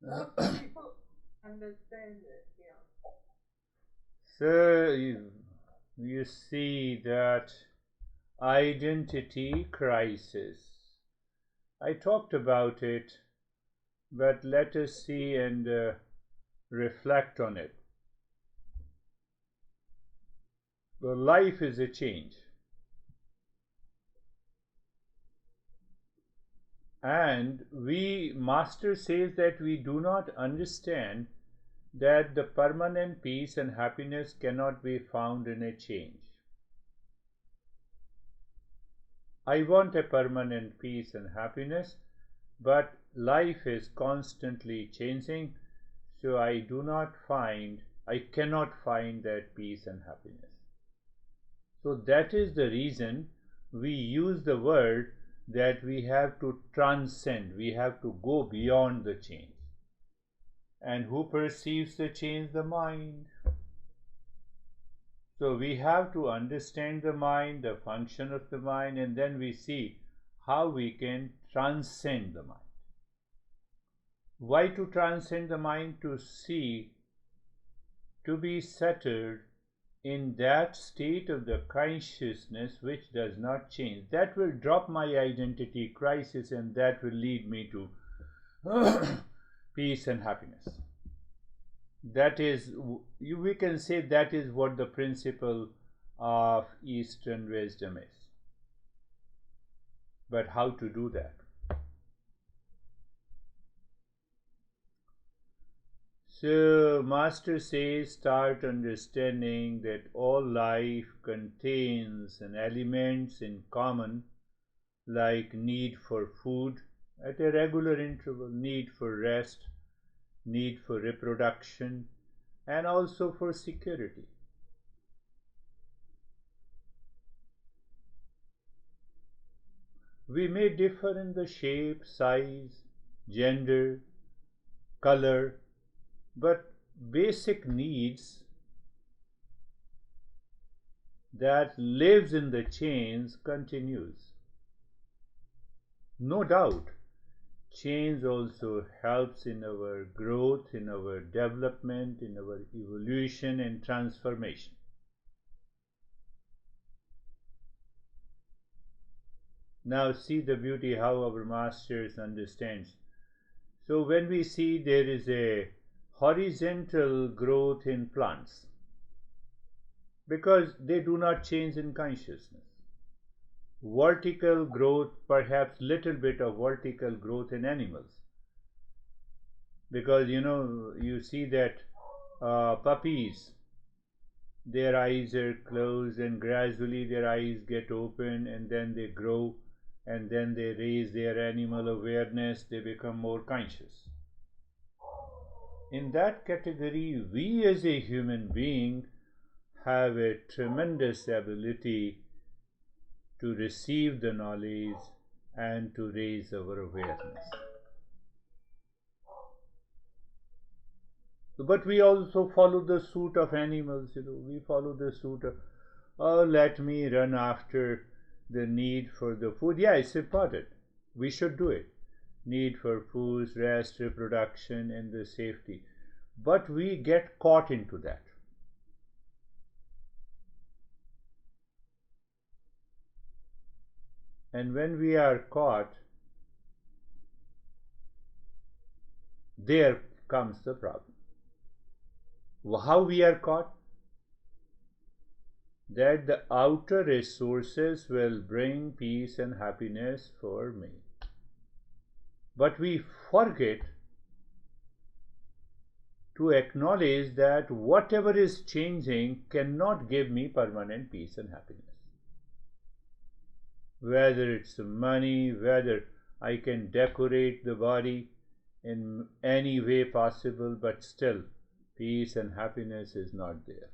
Most people understand it, So you see that identity crisis. I talked about it, but let us see and reflect on it. Well, life is a change. And Master says that we do not understand that the permanent peace and happiness cannot be found in a change. I want a permanent peace and happiness, but life is constantly changing, so I cannot find that peace and happiness. So that is the reason we use the word that we have to transcend, we have to go beyond the change. And who perceives the change? The mind. So we have to understand the mind, the function of the mind, and then we see how we can transcend the mind. Why to transcend the mind? To see, to be settled in that state of the consciousness which does not change. That will drop my identity crisis, and that will lead me to peace and happiness. That is, we can say that is what the principle of Eastern wisdom is. But how to do that? So, Master says, start understanding that all life contains an elements in common, like need for food at a regular interval, need for rest, need for reproduction, and also for security. We may differ in the shape, size, gender, color, but basic needs that lives in the chains continues. No doubt, change also helps in our growth, in our development, in our evolution and transformation. Now see the beauty how our masters understands. So when we see there is a horizontal growth in plants, because they do not change in consciousness. Vertical growth, perhaps little bit of vertical growth in animals, because you see that puppies, their eyes are closed and gradually their eyes get open and then they grow and then they raise their animal awareness, they become more conscious. In that category, we as a human being have a tremendous ability to receive the knowledge and to raise our awareness. But we also follow the suit of animals, we follow the suit of, oh, let me run after the need for the food. Yeah, it's important. We should do it. Need for food, rest, reproduction, and the safety. But we get caught into that. And when we are caught, there comes the problem. How we are caught? That the outer resources will bring peace and happiness for me. But we forget to acknowledge that whatever is changing cannot give me permanent peace and happiness. Whether it's money, whether I can decorate the body in any way possible, but still peace and happiness is not there.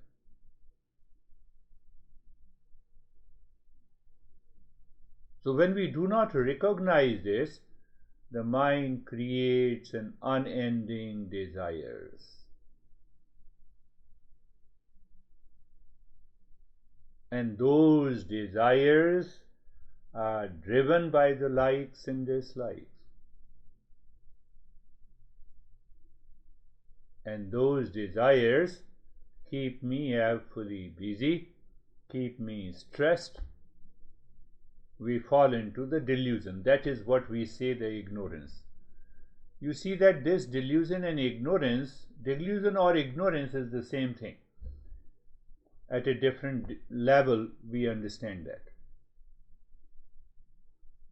So when we do not recognize this, the mind creates an unending desires. And those desires are driven by the likes and dislikes. and those desires keep me fully busy, keep me stressed. We fall into the delusion. That is what we say the ignorance. You see that this delusion and ignorance, delusion or ignorance is the same thing. At a different level, we understand that.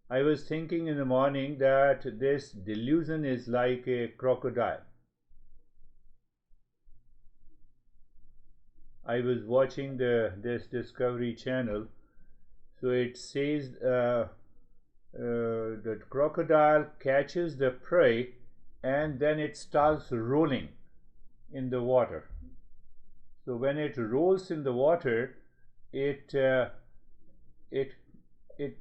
I was thinking in the morning that this delusion is like a crocodile. I was watching this Discovery Channel, so it says the crocodile catches the prey and then it starts rolling in the water. So when it rolls in the water, it it it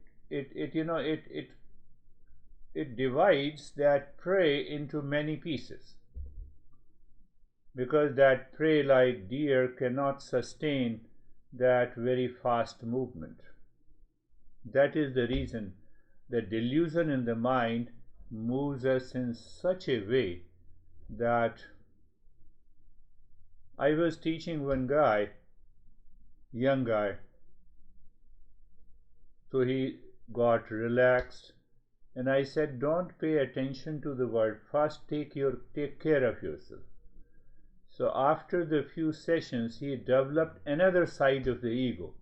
it divides that prey into many pieces, because that prey like deer cannot sustain that very fast movement. That is the reason the delusion in the mind moves us in such a way that I was teaching one guy, young guy, so he got relaxed, and I said, don't pay attention to the word. First, take care of yourself. So after the few sessions, he developed another side of the ego.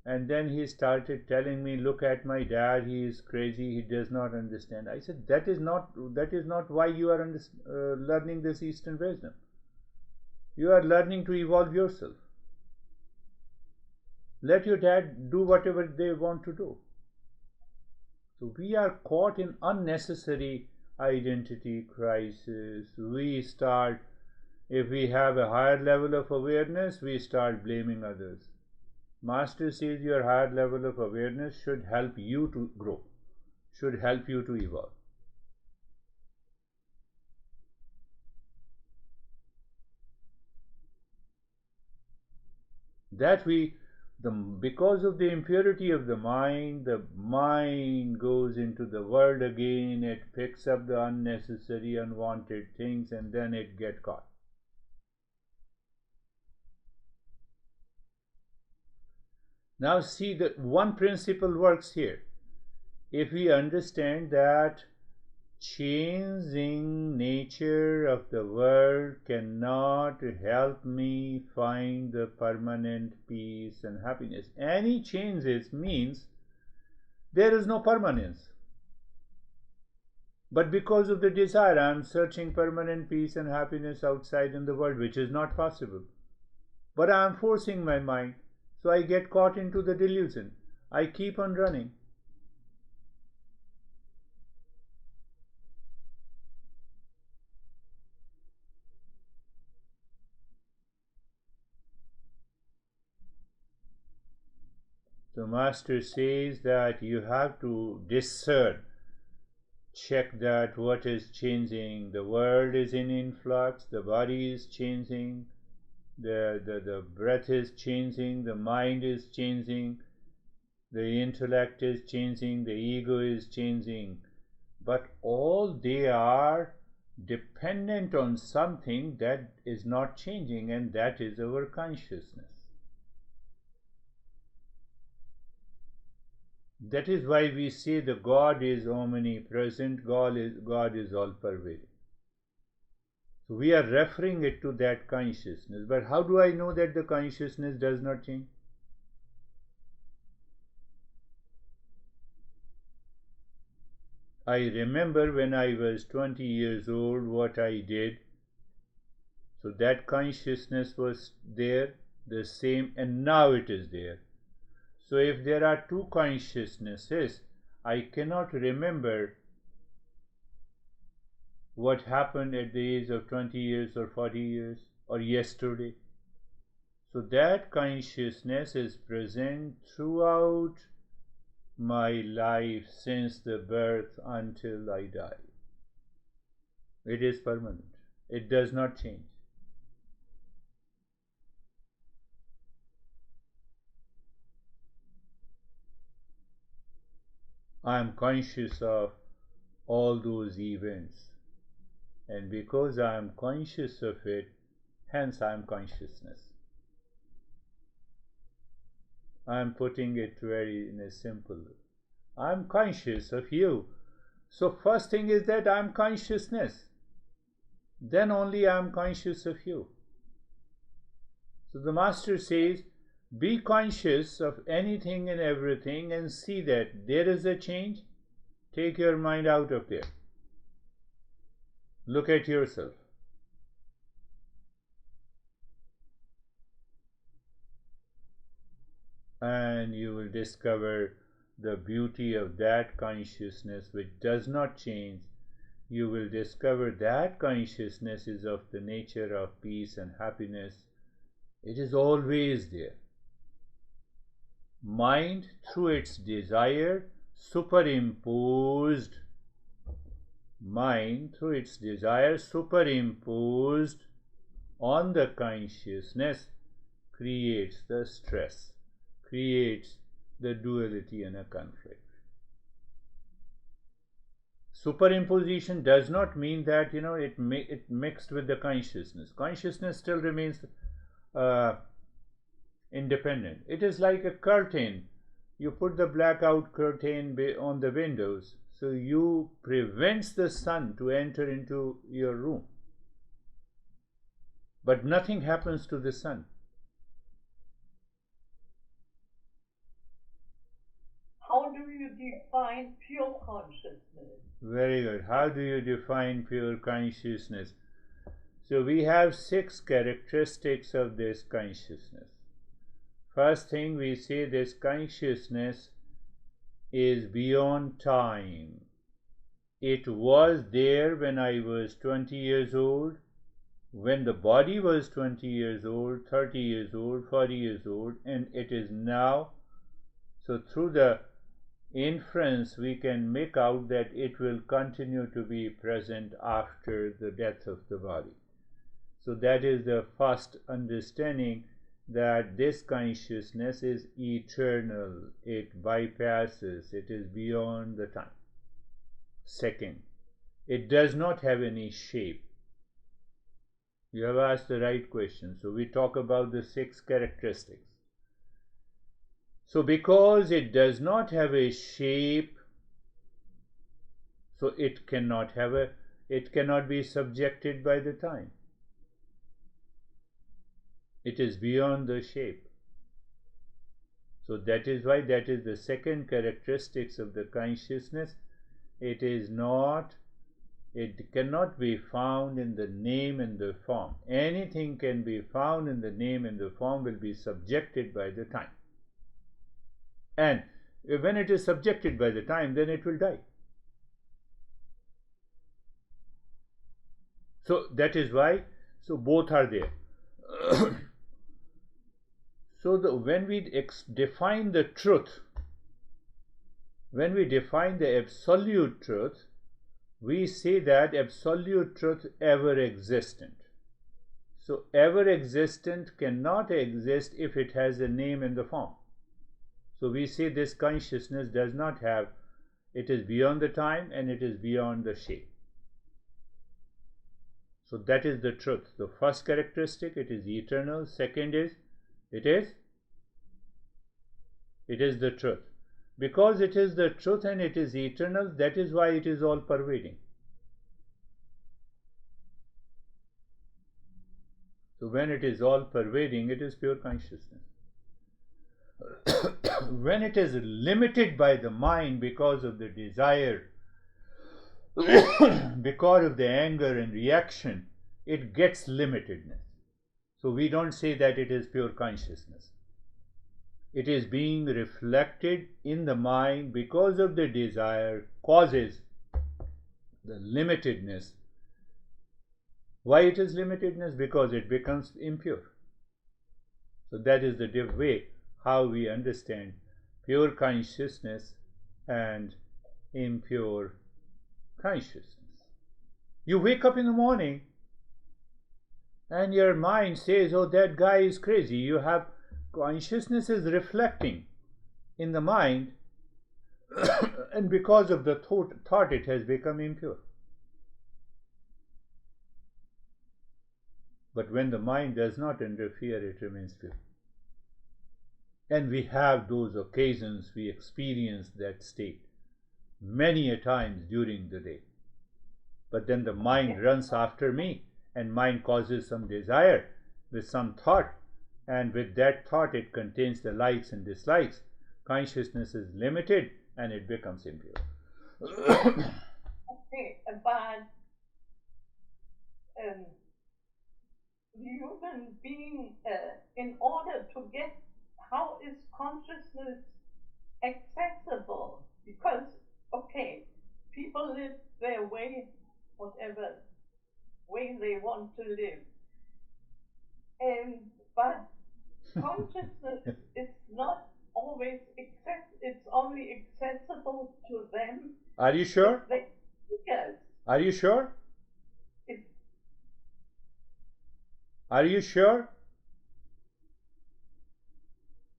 And then he started telling me, look at my dad, he is crazy, he does not understand. I said, that is not why you are learning this Eastern wisdom. You are learning to evolve yourself. Let your dad do whatever they want to do. So we are caught in unnecessary identity crisis. We start, if we have a higher level of awareness, we start blaming others. Master says your higher level of awareness should help you to grow, should help you to evolve. That because of the impurity of the mind goes into the world again, it picks up the unnecessary, unwanted things, and then it gets caught. Now see that one principle works here. If we understand that changing nature of the world cannot help me find the permanent peace and happiness. Any changes means there is no permanence. But because of the desire, I am searching permanent peace and happiness outside in the world, which is not possible. But I am forcing my mind, so I get caught into the delusion. I keep on running. So Master says that you have to discern, check that what is changing. The world is in influx, the body is changing, the breath is changing, the mind is changing, the intellect is changing, the ego is changing. But all they are dependent on something that is not changing, and that is our consciousness. That is why we say the God is omnipresent, God is all pervading. So we are referring it to that consciousness. But how do I know that the consciousness does not change? I remember when I was 20 years old what I did. So that consciousness was there, the same, and now it is there. So if there are two consciousnesses, I cannot remember what happened at the age of 20 years or 40 years or yesterday. So that consciousness is present throughout my life since the birth until I die. It is permanent. It does not change. I am conscious of all those events. And because I am conscious of it, hence I am consciousness. I am putting it very in a simple way. I am conscious of you. So first thing is that I am consciousness. Then only I am conscious of you. So the Master says, be conscious of anything and everything and see that there is a change. Take your mind out of there. Look at yourself. And you will discover the beauty of that consciousness which does not change. You will discover that consciousness is of the nature of peace and happiness. It is always there. Mind, through its desire, superimposed on the consciousness, creates the stress, creates the duality and a conflict. Superimposition does not mean that it mixed with the consciousness. Consciousness still remains independent. It is like a curtain. You put the blackout curtain on the windows, so you prevents the sun to enter into your room. But nothing happens to the sun. How do you define pure consciousness? Very good. How do you define pure consciousness? So we have 6 characteristics of this consciousness. First thing, we say this consciousness is beyond time. It was there when I was 20 years old, when the body was 20 years old, 30 years old, 40 years old, and it is now. So through the inference we can make out that it will continue to be present after the death of the body. So that is the first understanding, that this consciousness is eternal. It bypasses, it is beyond the time. Second, it does not have any shape. You have asked the right question. So we talk about the 6 characteristics. So because it does not have a shape, so it cannot be subjected by the time. It is beyond the shape. So that is why that is the second characteristics of the consciousness. It cannot be found in the name and the form. Anything can be found in the name and the form will be subjected by the time. And when it is subjected by the time, then it will die. So that is why, so both are there. So when we define the truth, when we define the absolute truth, we say that absolute truth ever existent. So ever existent cannot exist if it has a name and the form. So we say this consciousness does not have, it is beyond the time and it is beyond the shape. So that is the truth. The first characteristic, it is eternal. Second is, it is the truth. Because it is the truth and it is eternal, that is why it is all pervading. So when it is all pervading, it is pure consciousness. When it is limited by the mind because of the desire, because of the anger and reaction, it gets limitedness. So we don't say that it is pure consciousness. It is being reflected in the mind because of the desire causes the limitedness. Why it is limitedness? Because it becomes impure. So that is the way how we understand pure consciousness and impure consciousness. You wake up in the morning and your mind says, oh, that guy is crazy. You have consciousness is reflecting in the mind and because of the thought it has become impure. But when the mind does not interfere, it remains pure. And we have those occasions, we experience that state many a times during the day. But then the mind runs after me, and mind causes some desire with some thought, and with that thought it contains the likes and dislikes. Consciousness is limited and it becomes impure. Okay, but human being, in order to get, how is consciousness accessible? Because, okay, people live their way, whatever way they want to live, but consciousness is not always it's only accessible to them. Are you sure? Yes. Are you sure? It's, Are you sure?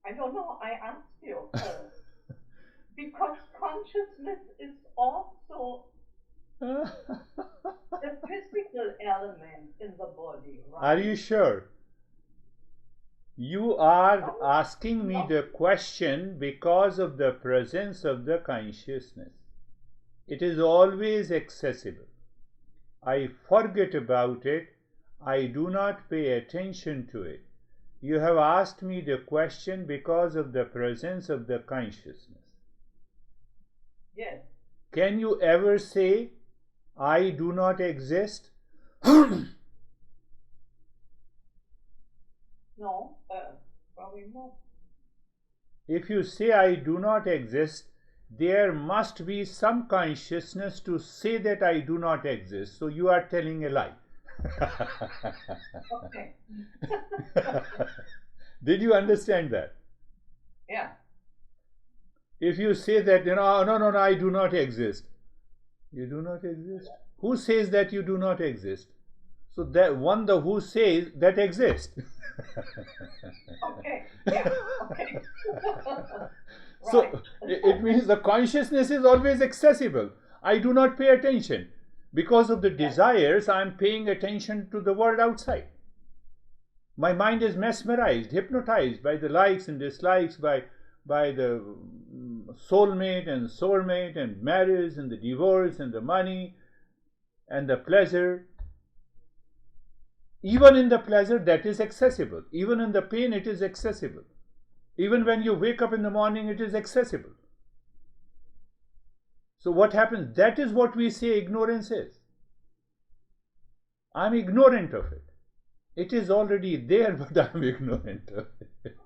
I don't know, I asked you. Because consciousness is also a physical element in the body, right? Are you sure? You are asking me the question because of the presence of the consciousness. It is always accessible. I forget about it. I do not pay attention to it. You have asked me the question because of the presence of the consciousness. Yes. Can you ever say, I do not exist? No, probably not. If you say I do not exist, there must be some consciousness to say that I do not exist. So you are telling a lie. Okay. Did you understand that? Yeah. If you say that, no, I do not exist. You do not exist. Who says that you do not exist? So that one, the who says that exists. Okay. Yeah. Okay. So Right. it means the consciousness is always accessible. I do not pay attention. Because of the desires, I am paying attention to the world outside. My mind is mesmerized, hypnotized by the likes and dislikes, by the soulmate and soulmate and marriage and the divorce and the money and the pleasure. Even in the pleasure, that is accessible. Even in the pain, it is accessible. Even when you wake up in the morning, it is accessible. So what happens? That is what we say ignorance is. I'm ignorant of it. It is already there, but I'm ignorant of it.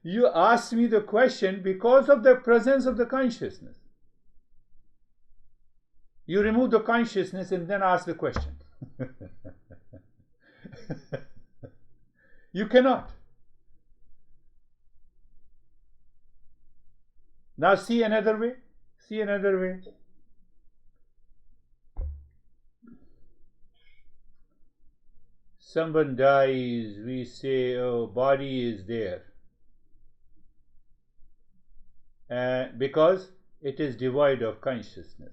You asked me the question because of the presence of the consciousness. You remove the consciousness and then ask the question. You cannot. Now see another way. See another way. Someone dies, we say, oh, body is there. Because it is devoid of consciousness.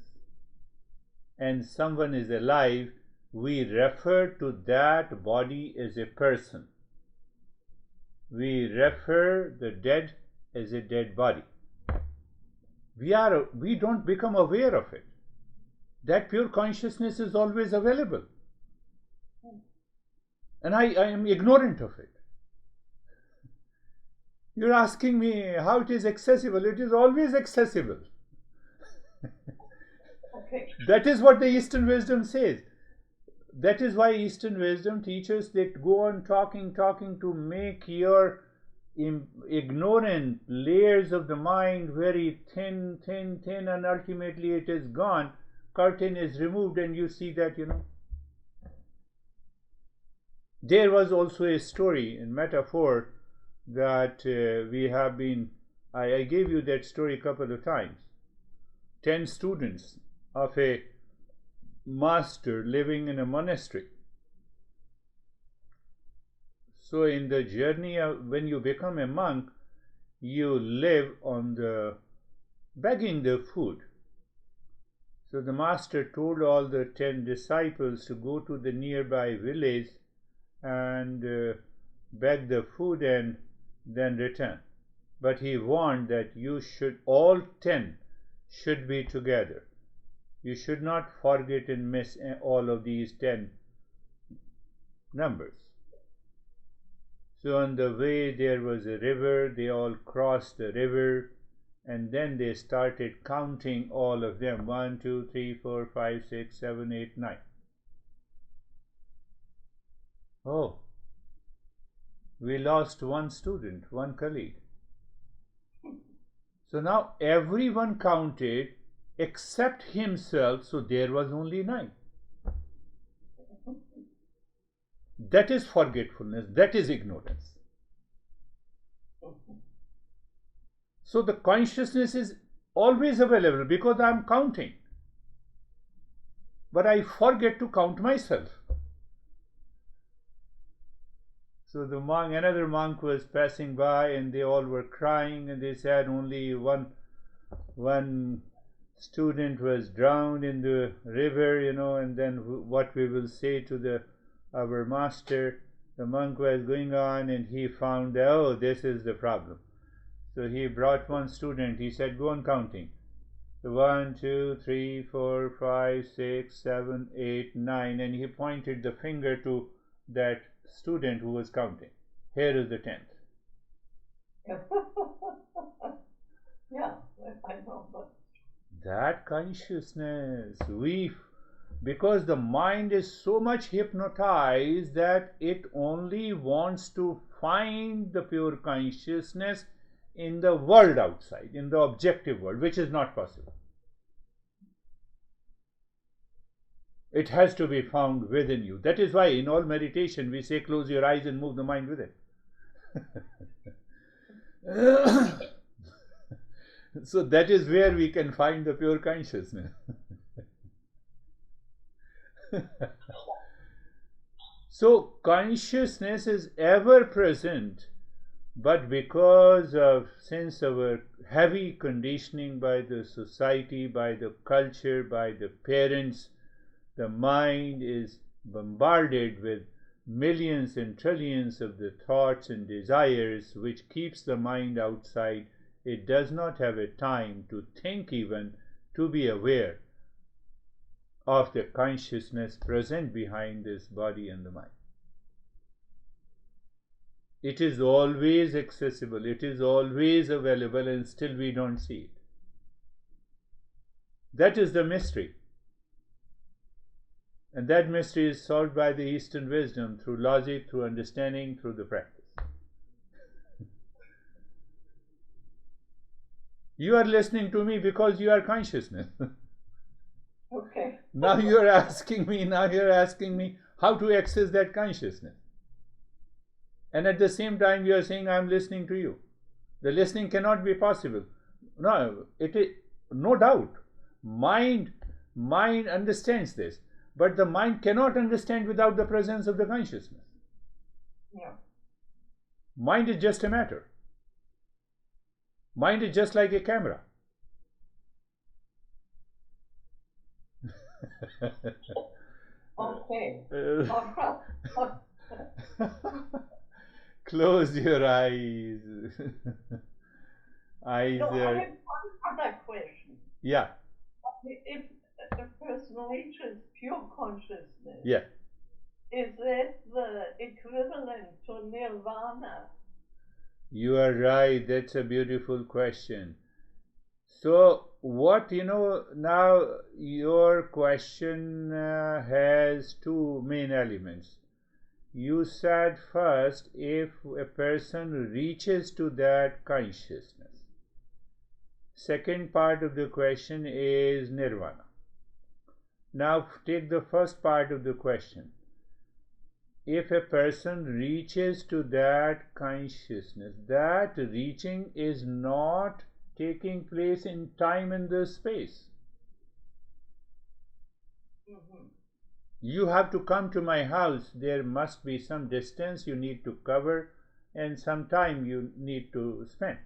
And someone is alive, we refer to that body as a person. We refer the dead as a dead body. We don't become aware of it. That pure consciousness is always available. And I am ignorant of it. You're asking me how it is accessible. It is always accessible. Okay. That is what the Eastern wisdom says. That is why Eastern wisdom teaches that go on talking to make your ignorant layers of the mind very thin, and ultimately it is gone. Curtain is removed and you see that, There was also a story in metaphor that we have been, I gave you that story a couple of times. 10 students of a master living in a monastery. So in the journey when you become a monk, you live on the begging the food. So the master told all the 10 disciples to go to the nearby village and beg the food and then return. But he warned that all 10 should be together. You should not forget and miss all of these 10 numbers. So on the way there was a river, they all crossed the river, and then they started counting all of them. 1, 2, 3, 4, 5, 6, 7, 8, 9. Oh, we lost one student, one colleague. So now everyone counted except himself, so there was only 9. That is forgetfulness, that is ignorance. So the consciousness is always available because I am counting. But I forget to count myself. So another monk was passing by and they all were crying and they said only one student was drowned in the river, and then what we will say to our master. The monk was going on and he found that, oh, this is the problem. So he brought one student, he said, go on counting. So 1, 2, 3, 4, 5, 6, 7, 8, 9, and he pointed the finger to that student who was counting. Here is the 10th. Yeah, I know. But that consciousness, because the mind is so much hypnotized that it only wants to find the pure consciousness in the world outside, in the objective world, which is not possible. It has to be found within you. That is why in all meditation we say close your eyes and move the mind with it. So that is where we can find the pure consciousness. So consciousness is ever present, but since our heavy conditioning by the society, by the culture, by the parents, the mind is bombarded with millions and trillions of the thoughts and desires, which keeps the mind outside. It does not have a time to think, even to be aware of the consciousness present behind this body and the mind. It is always accessible, it is always available, and still we don't see it. That is the mystery. And that mystery is solved by the Eastern wisdom through logic, through understanding, through the practice. You are listening to me because you are consciousness. okay. Now you are asking me how to access that consciousness. And at the same time you are saying I am listening to you. The listening cannot be possible. No, it is no doubt. Mind understands this. But the mind cannot understand without the presence of the consciousness. Yeah. Mind is just a matter. Mind is just like a camera. Okay. Close your eyes. Eyes No, are... I have one other question. Yeah. If a person reaches pure consciousness, Yeah. is that the equivalent to nirvana? You are right. That's a beautiful question. So, now your question has two main elements. You said first, if a person reaches to that consciousness. Second part of the question is nirvana. Now take the first part of the question. If a person reaches to that consciousness, that reaching is not taking place in time and the space. Mm-hmm. You have to come to my house. There must be some distance you need to cover and some time you need to spend.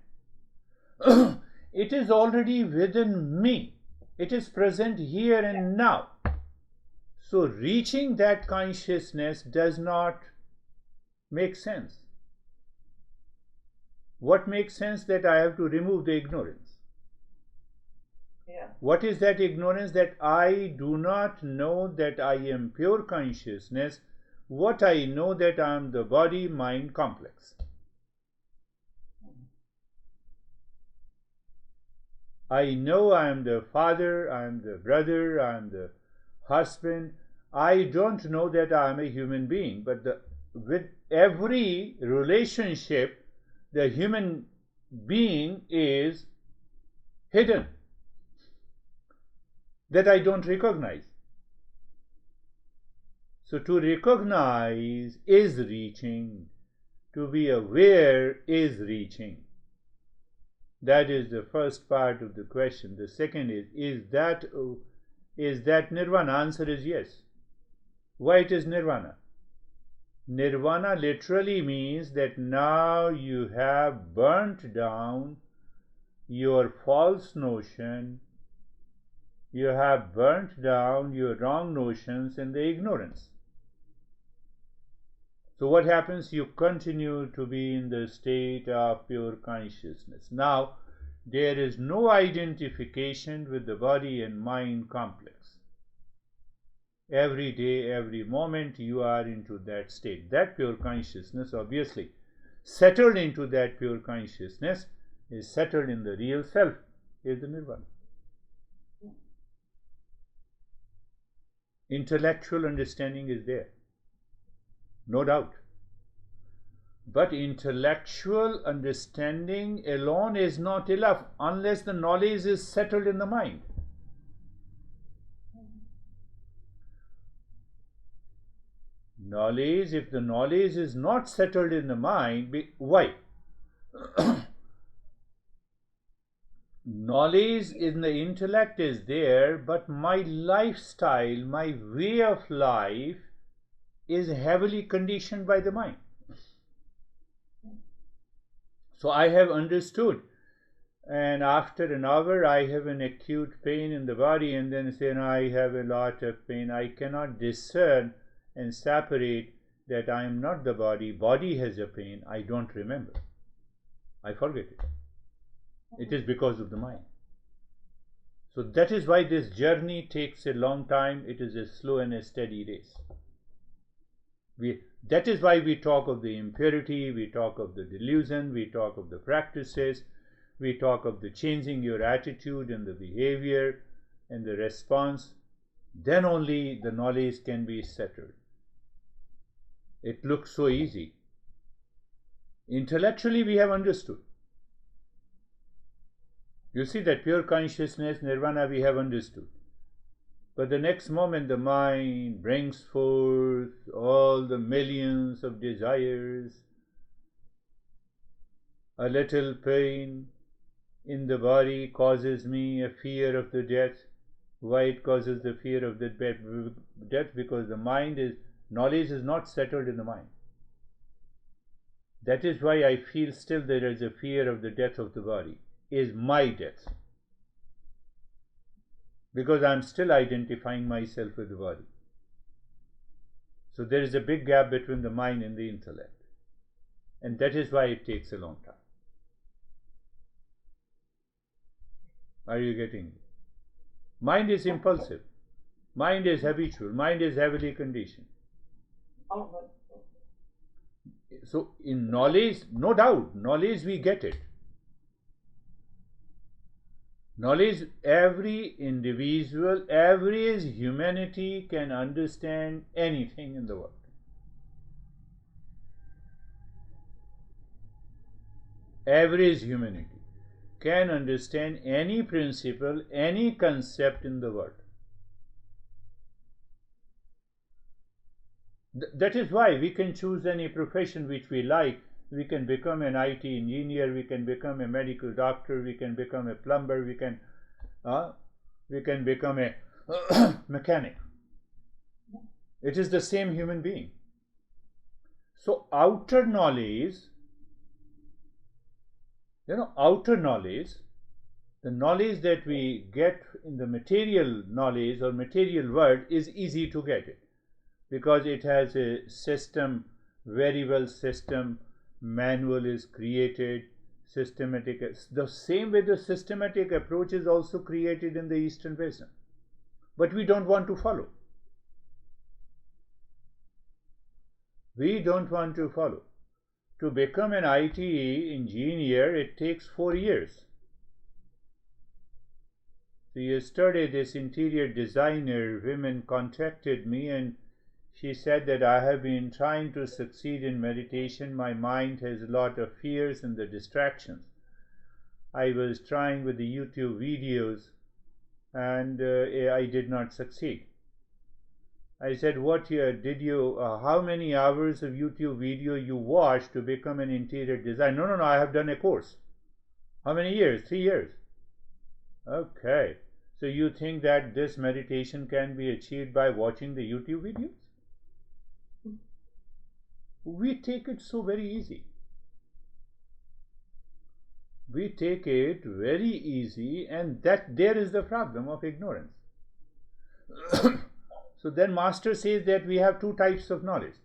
It is already within me. It is present here and now. So reaching that consciousness does not make sense. What makes sense? That I have to remove the ignorance. Yeah. What is that ignorance? That I do not know that I am pure consciousness. What I know, that I am the body-mind complex. I know I am the father, I am the brother, I am the husband. I don't know that I am a human being. But with every relationship, the human being is hidden, that I don't recognize. So to recognize is reaching. To be aware is reaching. That is the first part of the question. The second is that nirvana? Answer is yes. Why it is nirvana? Nirvana literally means that now you have burnt down your false notion, you have burnt down your wrong notions and the ignorance. So what happens? You continue to be in the state of pure consciousness. Now, there is no identification with the body and mind complex. Every day, every moment, you are into that state. That pure consciousness, obviously, settled into that pure consciousness, is settled in the real self, is the nirvana. Intellectual understanding is there, no doubt. But intellectual understanding alone is not enough unless the knowledge is settled in the mind. Knowledge, if the knowledge is not settled in the mind, why? Knowledge in the intellect is there, but my lifestyle, my way of life is heavily conditioned by the mind. So I have understood, and after an hour I have an acute pain in the body, and then say, no, I have a lot of pain. I cannot discern and separate that I am not the body. Body has a pain. I don't remember. I forget it. It is because of the mind. So that is why this journey takes a long time. It is a slow and a steady race. That is why we talk of the impurity, we talk of the delusion, we talk of the practices, we talk of the changing your attitude and the behavior and the response. Then only the knowledge can be settled. It looks so easy. Intellectually we have understood. You see that pure consciousness, nirvana, we have understood. But the next moment the mind brings forth all the millions of desires. A little pain in the body causes me a fear of the death. Why it causes the fear of the death? Because the knowledge is not settled in the mind. That is why I feel still there is a fear of the death of the body. Is my death. Because I am still identifying myself with the body. So there is a big gap between the mind and the intellect. And that is why it takes a long time. Are you getting it? Mind is impulsive. Mind is habitual. Mind is heavily conditioned. So in knowledge, no doubt, knowledge we get it. Knowledge, every individual, every humanity can understand anything in the world. Average humanity can understand any principle, any concept in the world. That is why we can choose any profession which we like. We can become an IT engineer, we can become a medical doctor, we can become a plumber, we can become a mechanic. It is the same human being. So outer knowledge, the The knowledge that we get in the material knowledge or material world is easy to get it, because it has a system, very well system, manual is created, systematic. The same way the systematic approach is also created in the Eastern wisdom, but we don't want to follow. We don't want to follow. To become an IT engineer, it takes 4 years. So yesterday, this interior designer woman contacted me, and she said that I have been trying to succeed in meditation. My mind has a lot of fears and the distractions. I was trying with the YouTube videos, and I did not succeed. I said, what did you, how many hours of YouTube video you watched to become an interior designer? No, I have done a course. How many years? 3 years. Okay. So you think that this meditation can be achieved by watching the YouTube videos? We take it so very easy. We take it very easy, and that there is the problem of ignorance. So then Master says that we have 2 types of knowledge.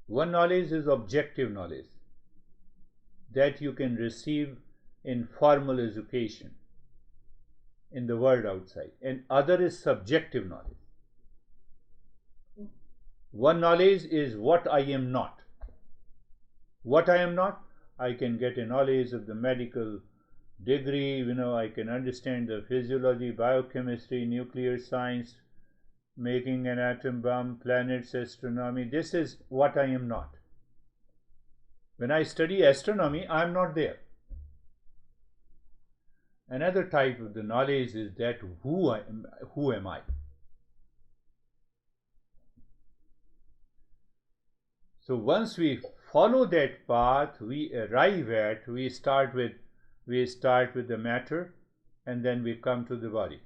One knowledge is objective knowledge that you can receive in formal education in the world outside, and other is subjective knowledge. One knowledge is what I am not. What I am not, I can get a knowledge of the medical degree, I can understand the physiology, biochemistry, nuclear science, making an atom bomb, planets, astronomy. This is what I am not. When I study astronomy, I am not there. Another type of the knowledge is that who am I? So once we follow that path, we start with the matter, and then we come to the body.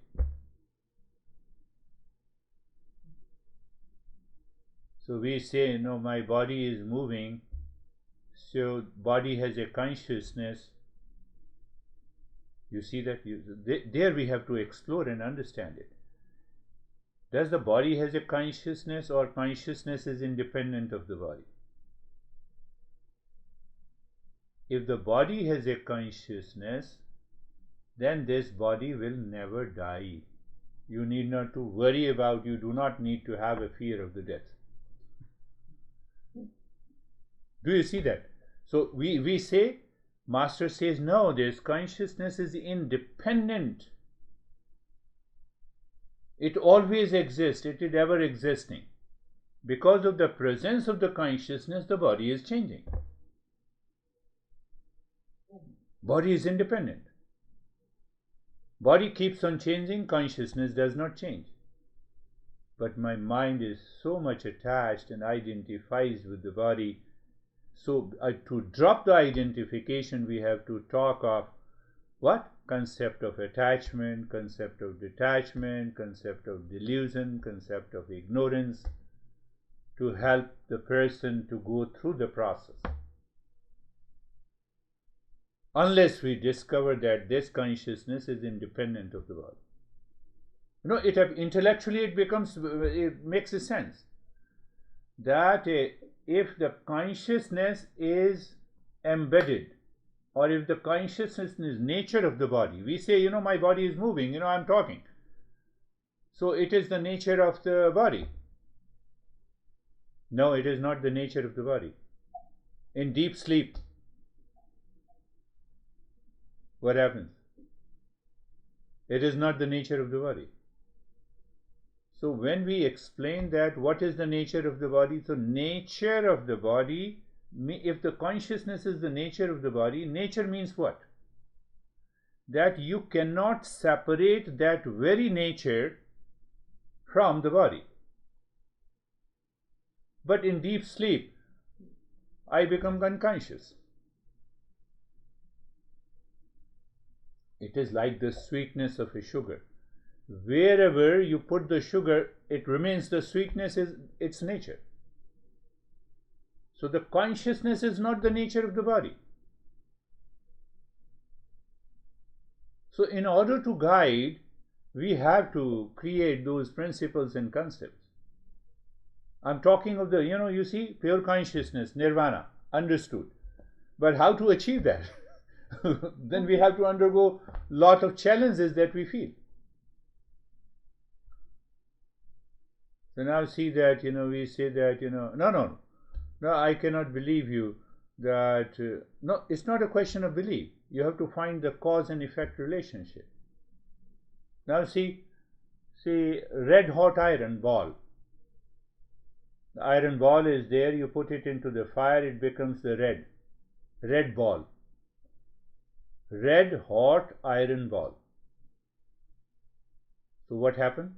So we say, my body is moving, so body has a consciousness. You see that? There we have to explore and understand it. Does the body has a consciousness, or consciousness is independent of the body? If the body has a consciousness, then this body will never die. You need not to worry about, you do not need to have a fear of the death. Do you see that? So we say, Master says, no, this consciousness is independent. It always exists, it is ever existing. Because of the presence of the consciousness, the body is changing. Body is independent. Body keeps on changing, consciousness does not change. But my mind is so much attached and identifies with the body. So to drop the identification, we have to talk of what? Concept of attachment, concept of detachment, concept of delusion, concept of ignorance, to help the person to go through the process. Unless we discover that this consciousness is independent of the body. Intellectually it makes a sense that if the consciousness is embedded, or if the consciousness is nature of the body, we say, my body is moving, I'm talking. So it is the nature of the body. No, it is not the nature of the body. In deep sleep, what happens? It is not the nature of the body. So when we explain that, what is the nature of the body? So nature of the body, if the consciousness is the nature of the body, nature means what? That you cannot separate that very nature from the body. But in deep sleep, I become unconscious. It is like the sweetness of a sugar. Wherever you put the sugar, it remains, the sweetness is its nature. So the consciousness is not the nature of the body. So in order to guide, we have to create those principles and concepts. I'm talking of the, you see, pure consciousness, nirvana, understood. But how to achieve that? Then we have to undergo lot of challenges that we feel. So now see that, we say that, no, I cannot believe you that, no, it's not a question of belief. You have to find the cause and effect relationship. Now see, red hot iron ball. The iron ball is there, you put it into the fire, it becomes the red ball. Red hot iron ball. So what happened?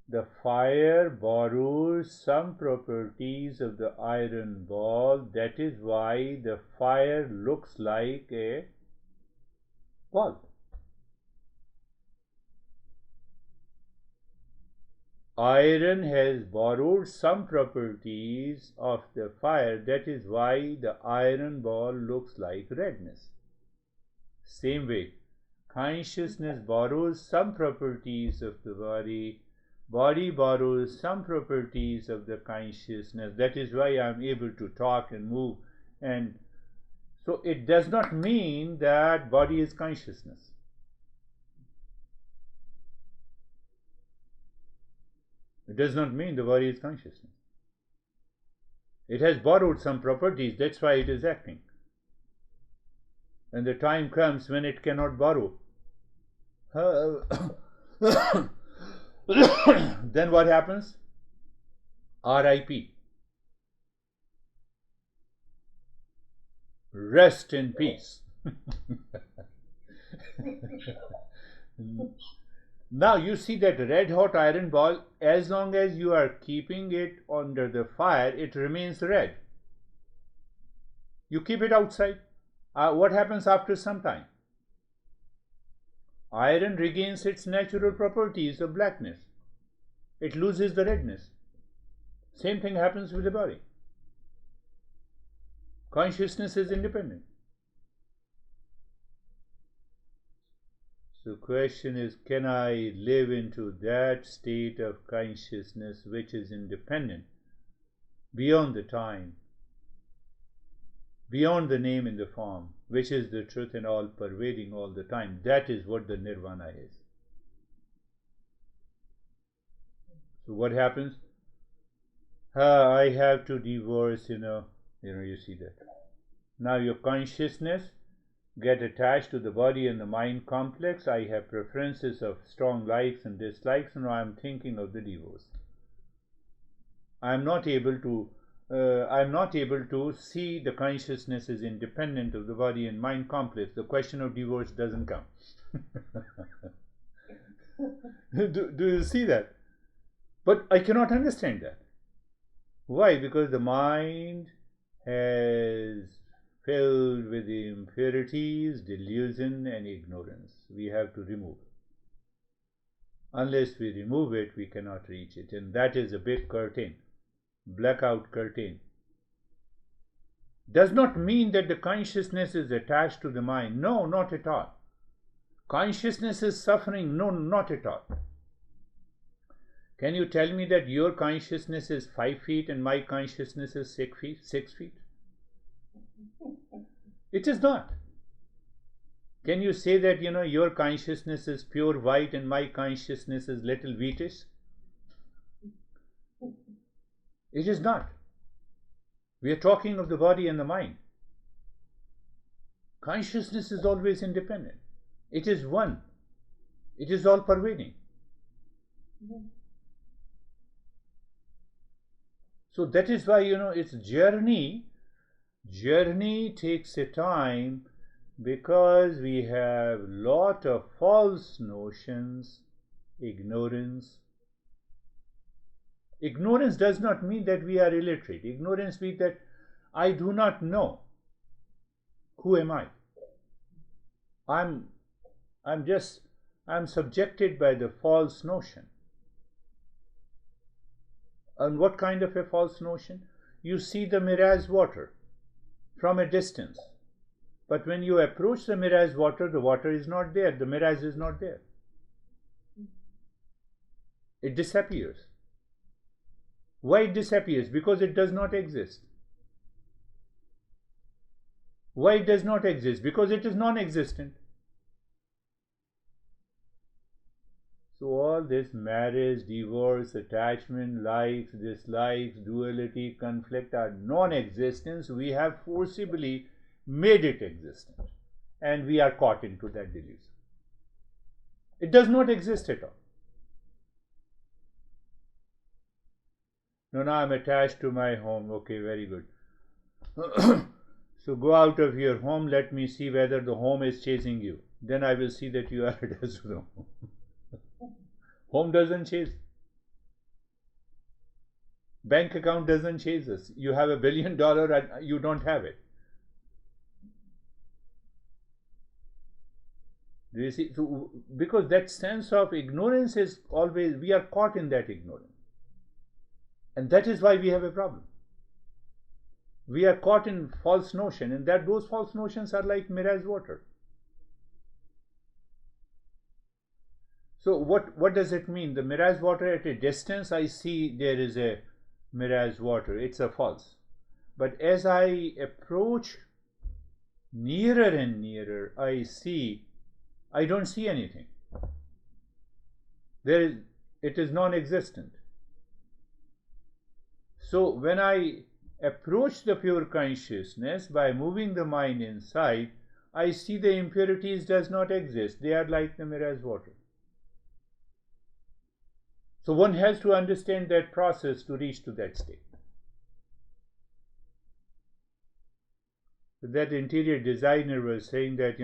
The fire borrows some properties of the iron ball. That is why the fire looks like a ball. Iron has borrowed some properties of the fire. That is why the iron ball looks like redness. Same way, consciousness borrows some properties of the body. Body borrows some properties of the consciousness. That is why I am able to talk and move. And so it does not mean that body is consciousness. It does not mean the body is consciousness. It has borrowed some properties, that's why it is acting. And the time comes when it cannot borrow. Then what happens? R.I.P. Rest in peace. Now you see that red hot iron ball, as long as you are keeping it under the fire, it remains red. You keep it outside. What happens after some time? Iron regains its natural properties of blackness. It loses the redness. Same thing happens with the body. Consciousness is independent. So question is, can I live into that state of consciousness which is independent, beyond the time, beyond the name and the form, which is the truth and all pervading all the time? That is what the nirvana is. So what happens? I have to divorce, you see that. Now your consciousness get attached to the body and the mind complex. I have preferences of strong likes and dislikes, and I am thinking of the divorce. I am not able to see the consciousness is independent of the body and mind complex. The question of divorce doesn't come. Do you see that? But I cannot understand that. Why? Because the mind has filled with impurities, delusion and ignorance. We have to remove it. Unless we remove it, we cannot reach it. And that is a big curtain, blackout curtain. Does not mean that the consciousness is attached to the mind. No, not at all. Consciousness is suffering. No, not at all. Can you tell me that your consciousness is 5 feet and my consciousness is 6 feet? 6 feet? It is not. Can you say that, your consciousness is pure white and my consciousness is little wheatish? It is not. We are talking of the body and the mind. Consciousness is always independent. It is one. It is all pervading. So that is why, its journey takes a time, because we have lot of false notions, ignorance. Ignorance does not mean that we are illiterate. Ignorance means that I do not know. Who am I? I'm subjected by the false notion. And what kind of a false notion? You see the mirage water from a distance. But when you approach the mirage water, the water is not there, the mirage is not there. It disappears. Why it disappears? Because it does not exist. Why it does not exist? Because it is non-existent. So all this marriage, divorce, attachment, likes, dislikes, duality, conflict are non-existence. We have forcibly made it existent, and we are caught into that delusion. It does not exist at all. No, I'm attached to my home. Okay, very good. So go out of your home, let me see whether the home is chasing you. Then I will see that you are attached to the home. Home doesn't chase. Bank account doesn't chase us. You have $1 billion and you don't have it. Do you see? So, because that sense of ignorance is always, we are caught in that ignorance. And that is why we have a problem. We are caught in false notion, and that those false notions are like mirage water. So what does it mean? The mirage water at a distance, I see there is a mirage water. It's a false. But as I approach nearer and nearer, I don't see anything. It is non-existent. So when I approach the pure consciousness by moving the mind inside, I see the impurities does not exist. They are like the mirage water. So one has to understand that process to reach to that state. That interior designer was saying that,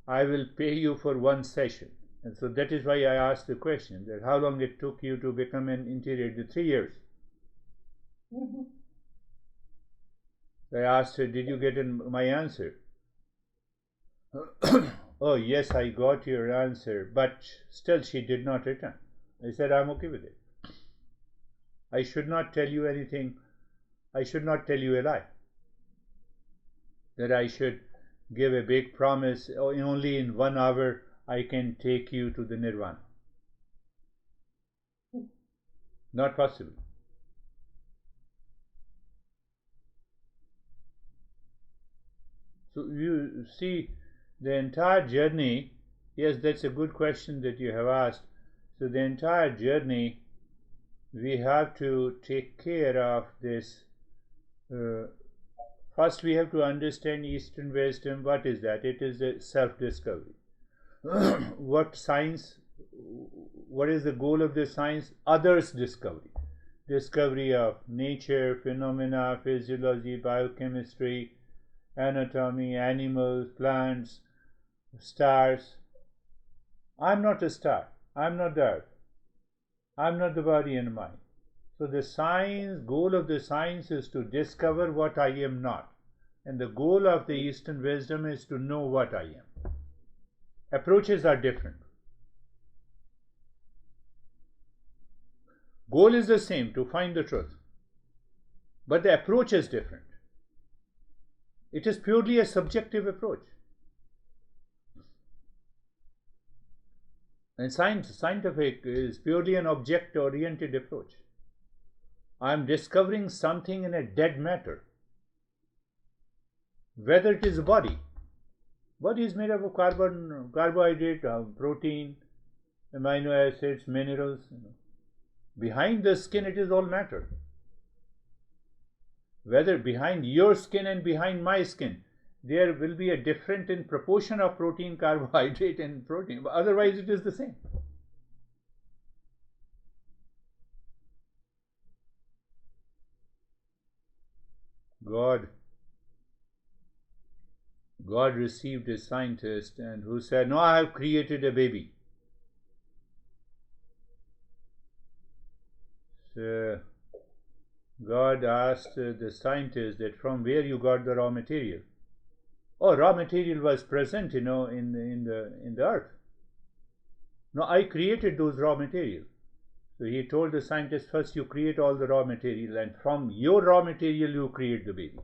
I will pay you for one session. And so that is why I asked the question that how long it took you to become an interior, 3 years. I asked her, did you get my answer? Oh, yes, I got your answer, but still she did not return. I said, I'm okay with it. I should not tell you anything. I should not tell you a lie. That I should give a big promise, only in 1 hour I can take you to the nirvana. Not possible. So you see, the entire journey, yes, that's a good question that you have asked. So the entire journey, we have to take care of this. First, we have to understand Eastern wisdom. What is that? It is a self-discovery. What is the goal of the science? Others' discovery. Discovery of nature, phenomena, physiology, biochemistry, anatomy, animals, plants, stars. I'm not a star. I'm not the earth. I'm not the body and mind. So the goal of the science is to discover what I am not. And the goal of the Eastern wisdom is to know what I am. Approaches are different. Goal is the same, to find the truth. But the approach is different. It is purely a subjective approach. And scientific is purely an object-oriented approach. I am discovering something in a dead matter. Whether it is a body. Body is made up of carbohydrate, protein, amino acids, minerals. Behind the skin, it is all matter. Whether behind your skin and behind my skin, there will be a difference in proportion of protein, carbohydrate, and protein. But otherwise, it is the same. God received a scientist and who said, no, I have created a baby. So God asked the scientist that from where you got the raw material. Oh, raw material was present, in the earth. No, I created those raw material. So he told the scientist, first you create all the raw material, and from your raw material you create the baby.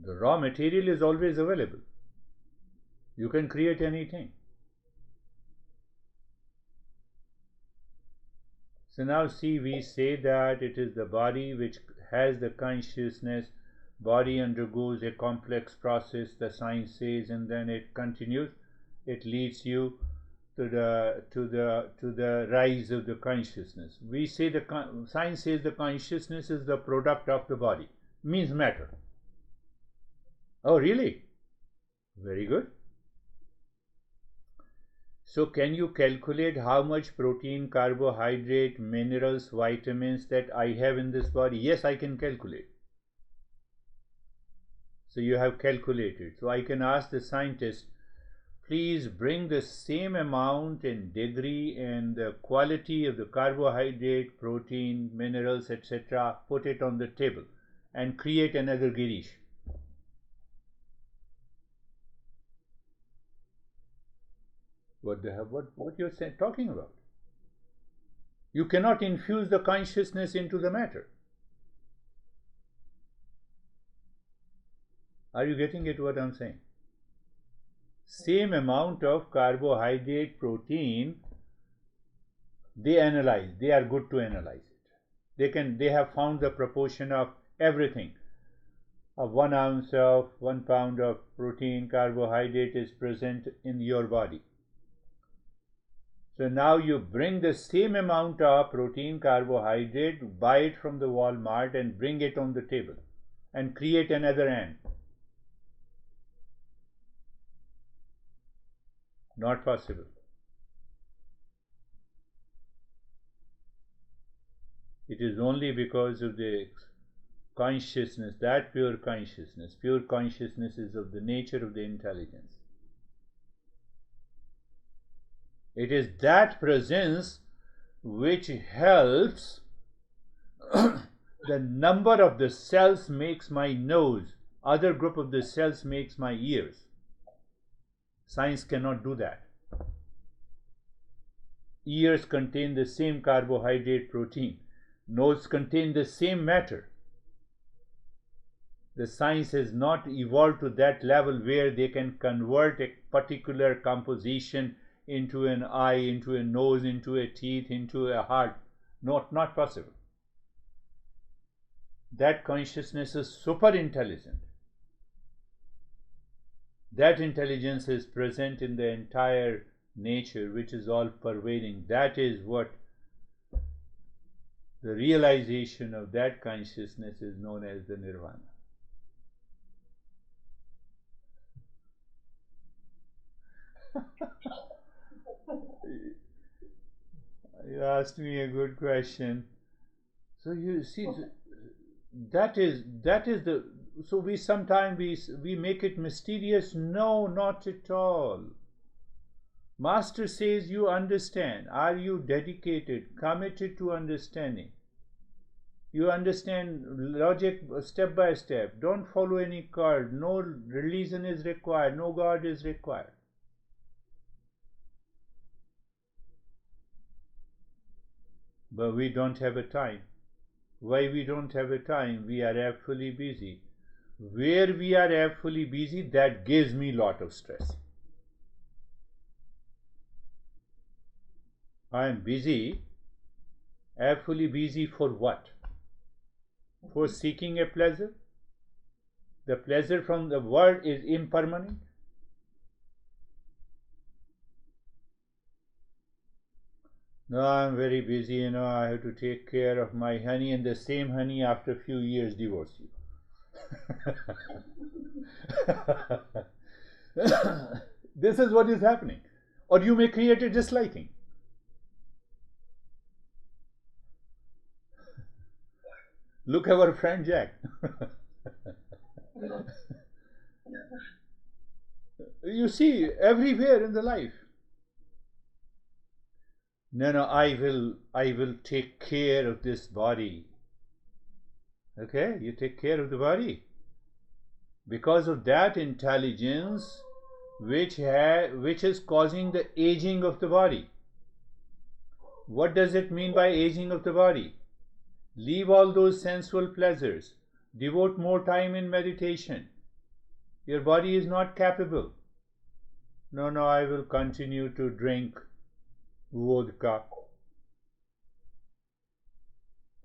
The raw material is always available. You can create anything. So now see, we say that it is the body which has the consciousness. Body undergoes a complex process, the science says, and then it continues. It leads you to the rise of the consciousness. We say science says the consciousness is the product of the body, means matter. Oh, really? Very good. So can you calculate how much protein, carbohydrate, minerals, vitamins that I have in this body? Yes, I can calculate. So you have calculated. So I can ask the scientist, please bring the same amount in degree and the quality of the carbohydrate, protein, minerals, etc. Put it on the table and create another Girish. What you're talking about? You cannot infuse the consciousness into the matter. Are you getting it what I'm saying? Same amount of carbohydrate, protein, they analyze. They are good to analyze it. They have found the proportion of everything. Of 1 ounce of 1 pound of protein, carbohydrate is present in your body. So now you bring the same amount of protein, carbohydrate, buy it from the Walmart and bring it on the table and create another ant. Not possible. It is only because of the consciousness, that pure consciousness. Pure consciousness is of the nature of the intelligence. It is that presence which helps. The number of the cells makes my nose, other group of the cells makes my ears. Science cannot do that. Ears contain the same carbohydrate, protein. Nose contain the same matter. The science has not evolved to that level where they can convert a particular composition into an eye, into a nose, into a teeth, into a heart. Not possible. That consciousness is super intelligent. That intelligence is present in the entire nature, which is all pervading. That is what the realization of that consciousness is known as the nirvana. You asked me a good question. So you see, that is the. So we sometimes we make it mysterious. No, not at all. Master says you understand. Are you dedicated, committed to understanding? You understand logic step by step. Don't follow any card. No religion is required. No God is required. But we don't have a time. Why we don't have a time? We are actually busy. Where we are actually busy, that gives me lot of stress. I am busy, actually busy for what? For seeking a pleasure? The pleasure from the world is impermanent. No, I'm very busy, I have to take care of my honey, and the same honey after a few years divorce you. This is what is happening. Or you may create a disliking. Look at our friend Jack. You see, everywhere in the life. No, I will take care of this body. Okay, you take care of the body. Because of that intelligence which is causing the aging of the body. What does it mean by aging of the body? Leave all those sensual pleasures. Devote more time in meditation. Your body is not capable. No, no, I will continue to drink vodka.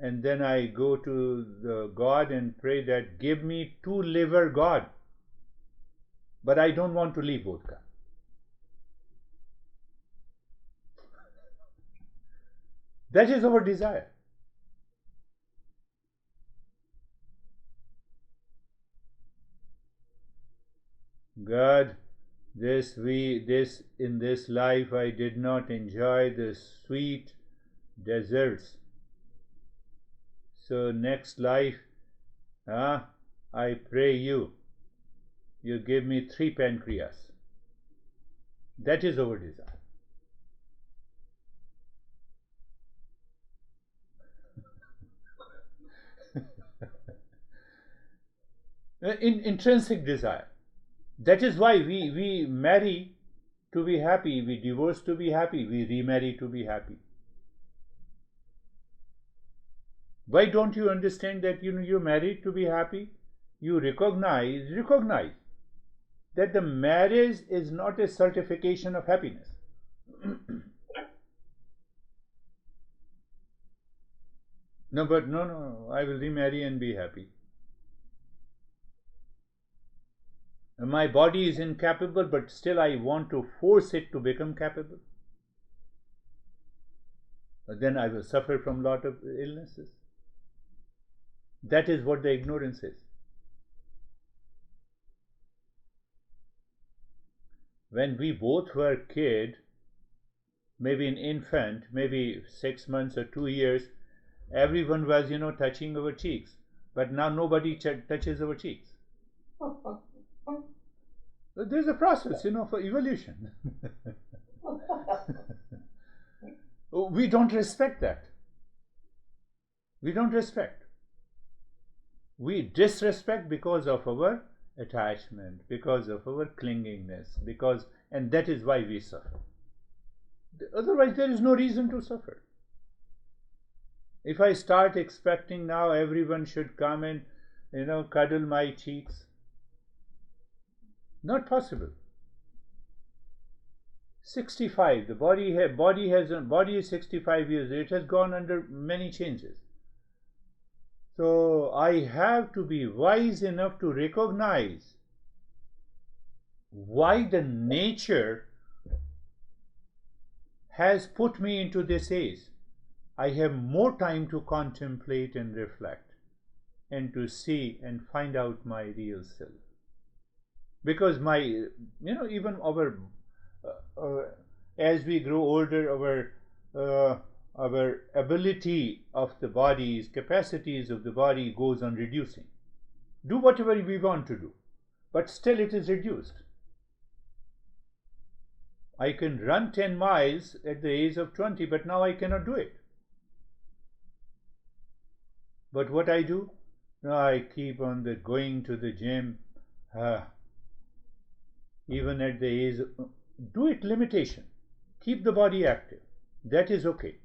And then I go to the God and pray that give me two liver God. But I don't want to leave vodka. That is our desire. God, this in this life I did not enjoy the sweet desserts. So next life, I pray you give me 3 pancreas. That is our desire. Intrinsic desire. That is why we marry to be happy, we divorce to be happy, we remarry to be happy. Why don't you understand that you're married to be happy? You recognize that the marriage is not a certification of happiness. No, but no, I will remarry and be happy. My body is incapable, but still I want to force it to become capable. Then I will suffer from a lot of illnesses. That is what the ignorance is. When we both were kid, maybe an infant, maybe 6 months or 2 years, everyone was, touching our cheeks. But now nobody touches our cheeks. There's a process, for evolution. We don't respect that. We don't respect. We disrespect because of our attachment, because of our clingingness, and that is why we suffer. Otherwise, there is no reason to suffer. If I start expecting now everyone should come and, cuddle my cheeks, not possible. 65, the body is 65 years. It has gone under many changes. So I have to be wise enough to recognize why the nature has put me into this age. I have more time to contemplate and reflect and to see and find out my real self. Because even as we grow older, our ability of the body's capacities of the body goes on reducing. Do whatever we want to do, but still it is reduced. I can run 10 miles at the age of 20, but now I cannot do it. But what I do? I keep on going to the gym. Even at the age of, do it limitation. Keep the body active. That is okay.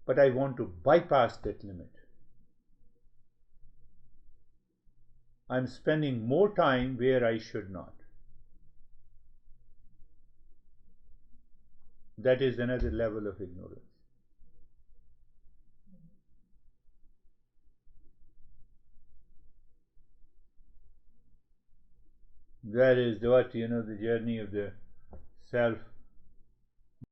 But I want to bypass that limit. I'm spending more time where I should not. That is another level of ignorance. That is what, the journey of the self